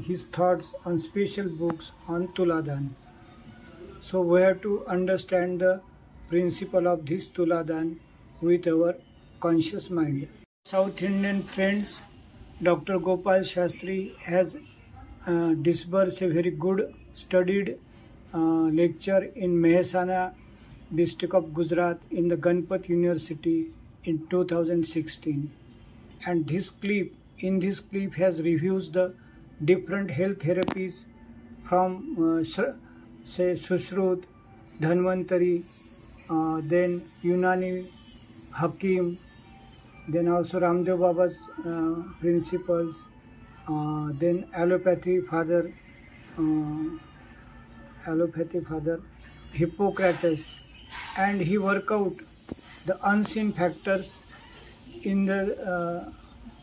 his thoughts on special books on Tuladan. So we have to understand the principle of this Tuladan with our conscious mind. South Indian friends, Dr. Gopal Shastri has disbursed a very good studied lecture in Mehsana district of Gujarat in the Ganpat University in 2016. And in this clip has reviews the different health therapies from say Sushrut, Dhanvantari, then Unani Hakim, then also Ramdev Baba's principles, then allopathy father Hippocrates, and he work out the unseen factors in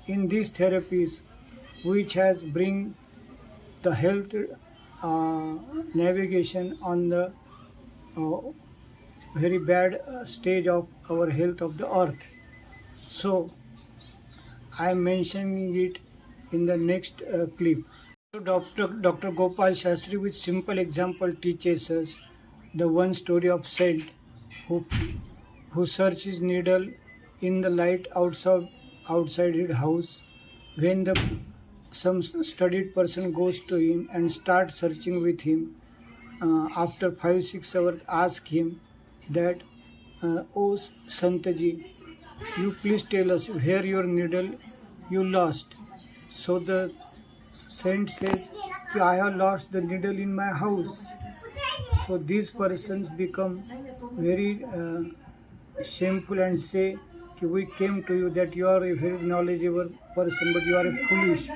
these therapies, which has bring the health navigation on the very bad stage of our health of the earth. So I am mentioning it in the next clip. So Dr. Gopal Shastri with simple example teaches us the one story of saint who searches needle in the light outside his house. When some studied person goes to him and starts searching with him, after 5-6 hours ask him that, "Oh Santaji, you please tell us where your needle you lost." So the saint says, "I have lost the needle in my house." So these persons become very shameful and say, "We came to you that you are a very knowledgeable person, but you are foolish.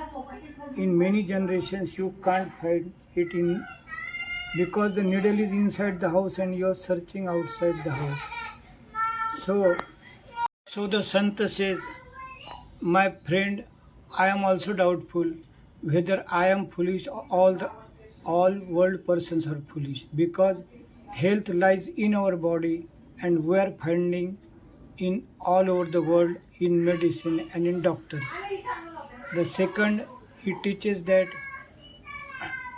In many generations you can't find it in, because the needle is inside the house and you are searching outside the house." So the Sant says, "My friend, I am also doubtful whether I am foolish or all world persons are foolish, because health lies in our body and we are finding in all over the world in medicine and in doctors." The second, he teaches that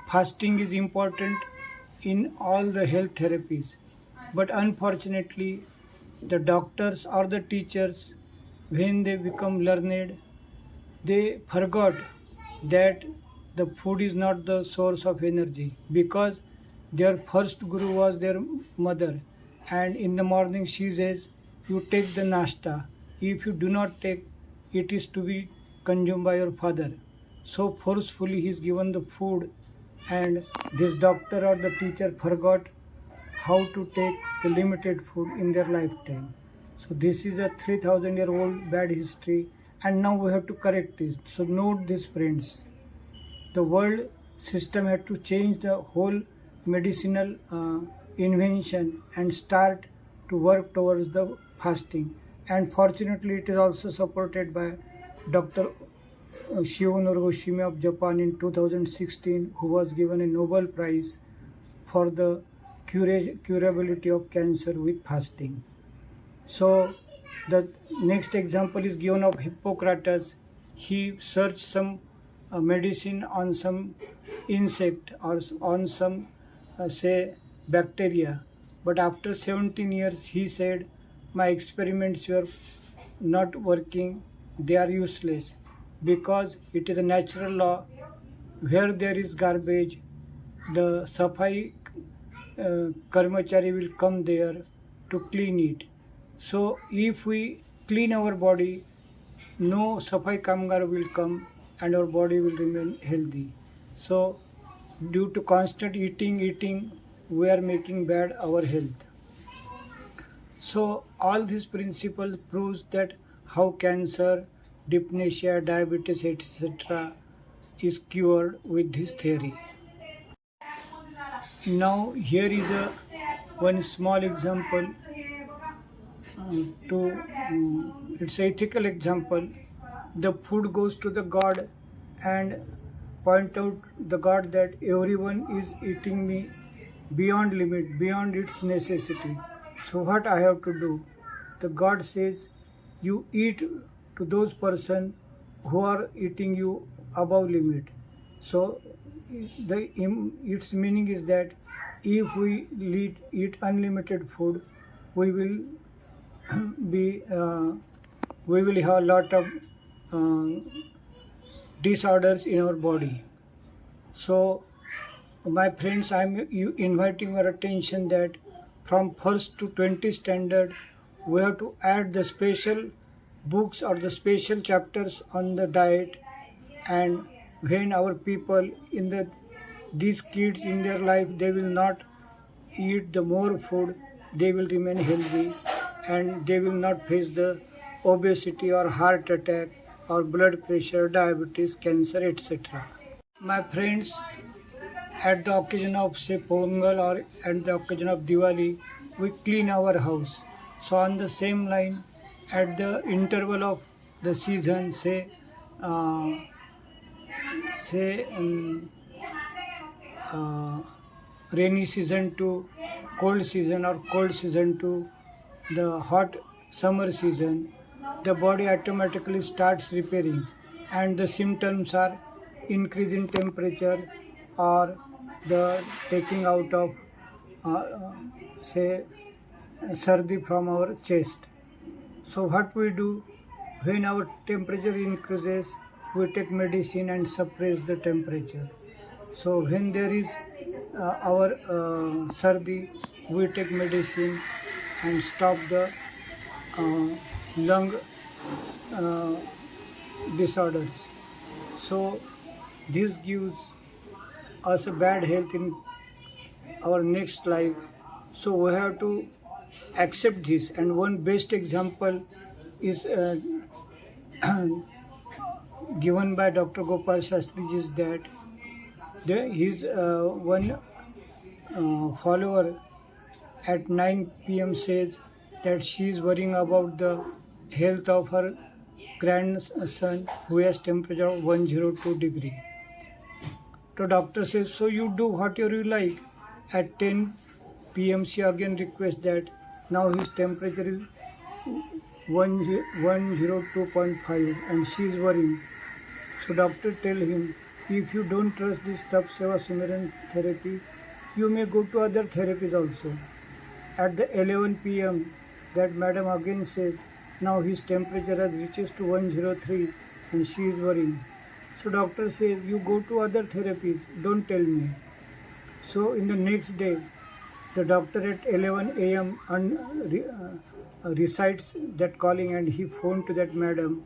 fasting is important in all the health therapies, but unfortunately the doctors or the teachers, when they become learned, they forgot that the food is not the source of energy, because their first guru was their mother, and in the morning she says, you take the nashta, if you do not take, it is to be consumed by your father. So forcefully he is given the food, and this doctor or the teacher forgot how to take the limited food in their lifetime. So this is a 3000-year-old bad history, and now we have to correct it. So note this, friends. The world system had to change the whole medicinal invention and start to work towards the fasting. And fortunately, it is also supported by Dr. Shiho of Japan in 2016, who was given a Nobel Prize for the curability of cancer with fasting. So the next example is given of Hippocrates. He searched some medicine on some insect or on some say bacteria, but after 17 years he said, my experiments were not working, they are useless, because it is a natural law. Where there is garbage, the Safai Karmachari will come there to clean it. So if we clean our body, no Safai Kamgar will come and our body will remain healthy. So due to constant eating, we are making bad our health. So all these principles proves that how cancer, dyspnea, diabetes, etc. is cured with this theory. Now here is one small example it's an ethical example. The food goes to the God and point out the God that everyone is eating me beyond limit, beyond its necessity. So what I have to do? The God says, you eat to those person who are eating you above limit. So its meaning is that if we eat unlimited food, we will we will have a lot of disorders in our body. So my friends, I am inviting your attention that from 1st to 20 standard, we have to add the special books or the special chapters on the diet. And when our people these kids in their life, they will not eat the more food, they will remain healthy and they will not face the obesity or heart attack or blood pressure, diabetes, cancer, etc. My friends, at the occasion of say Pongal or at the occasion of Diwali, we clean our house. So on the same line, at the interval of the season, rainy season to cold season or cold season to the hot summer season, the body automatically starts repairing, and the symptoms are increase in temperature or the taking out of sardi from our chest. So what we do, when our temperature increases, we take medicine and suppress the temperature. So when there is our sardi, we take medicine and stop the lung disorders. So this gives us a bad health in our next life. So we have to accept this. And one best example is given by Dr. Gopal Shastri, is that his one follower at 9 p.m. says that she is worrying about the health of her grandson who has temperature of 102 degree. So doctor says, so you do whatever you like. At 10 p.m. she again requests that now his temperature is 102.5 and she is worrying. So doctor tell him, If you don't trust this Tap Seva Sumiran therapy, you may go to other therapies also. At the 11 p.m., that madam again says, now his temperature has reaches to 103 and she is worrying. So doctor says, you go to other therapies, don't tell me. So in the next day, the doctor at 11 a.m. Recites that calling and he phoned to that madam.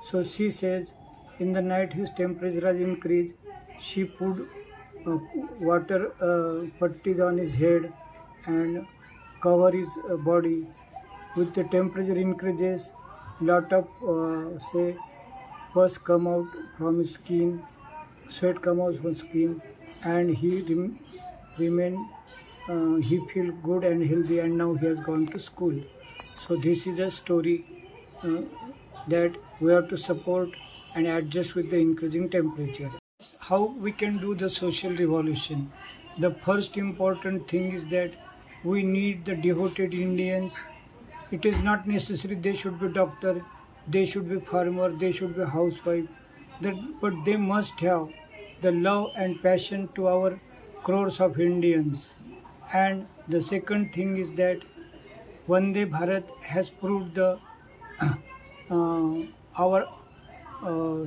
So she says, in the night his temperature has increased. She put water putties on his head and cover his body. With the temperature increases, lot of pus come out from his skin, sweat come out from skin, and he remain. He feel good and healthy, and now he has gone to school. So this is a story that we have to support and adjust with the increasing temperature. How we can do the social revolution? The first important thing is that we need the devoted Indians. It is not necessary they should be doctor, they should be farmer, they should be housewife, but they must have the love and passion to our crores of Indians. And the second thing is that Vande Bharat has proved our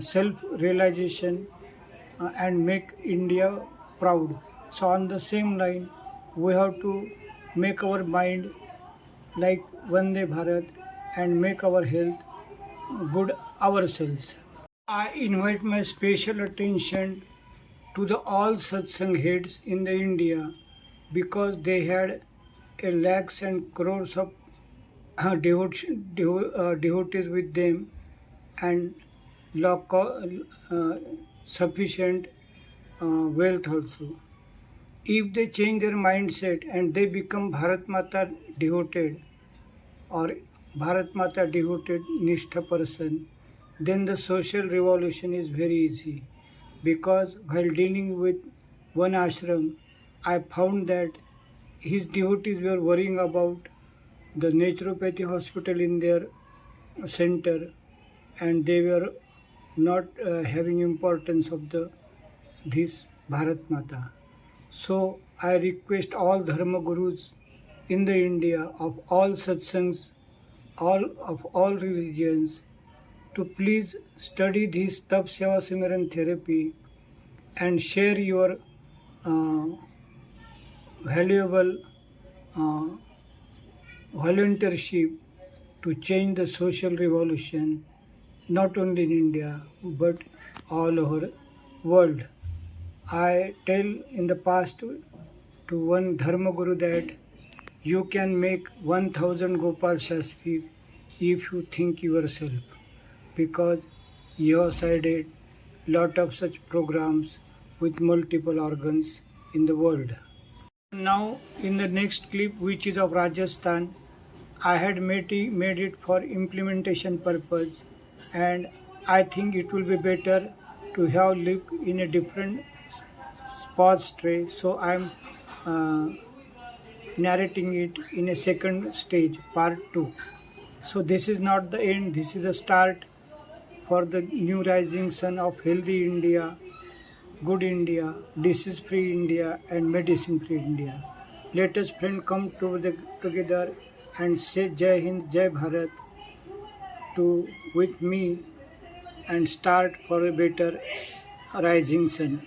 self-realization and make India proud. So on the same line, we have to make our mind like Vande Bharat and make our health good ourselves. I invite my special attention to the all satsang heads in the India because they had a lakhs and crores of devotees with them and sufficient wealth also. If they change their mindset and they become Bharat Mata devoted or Bharat Mata devoted Nishtha person, then the social revolution is very easy. Because while dealing with one ashram, I found that his devotees were worrying about the naturopathy hospital in their center, and they were not having importance of this Bharat Mata. So I request all Dharma Gurus in the India of all satsangs, of all religions, to please study this Tap Seva Simran therapy and share your valuable volunteership to change the social revolution, not only in India but all over world. I tell in the past to one Dharma Guru that you can make 1000 Gopal Shastris if you think yourself, because you have cited lot of such programs with multiple organs in the world. Now in the next clip, which is of Rajasthan, I had made it for implementation purpose, and I think it will be better to have look in a different sports tray, so I am narrating it in a second stage, part 2. So this is not the end, this is a start for the new rising sun of healthy India, good India, disease-free India and medicine-free India. Let us friends come together and say Jai Hind, Jai Bharat with me and start for a better rising sun.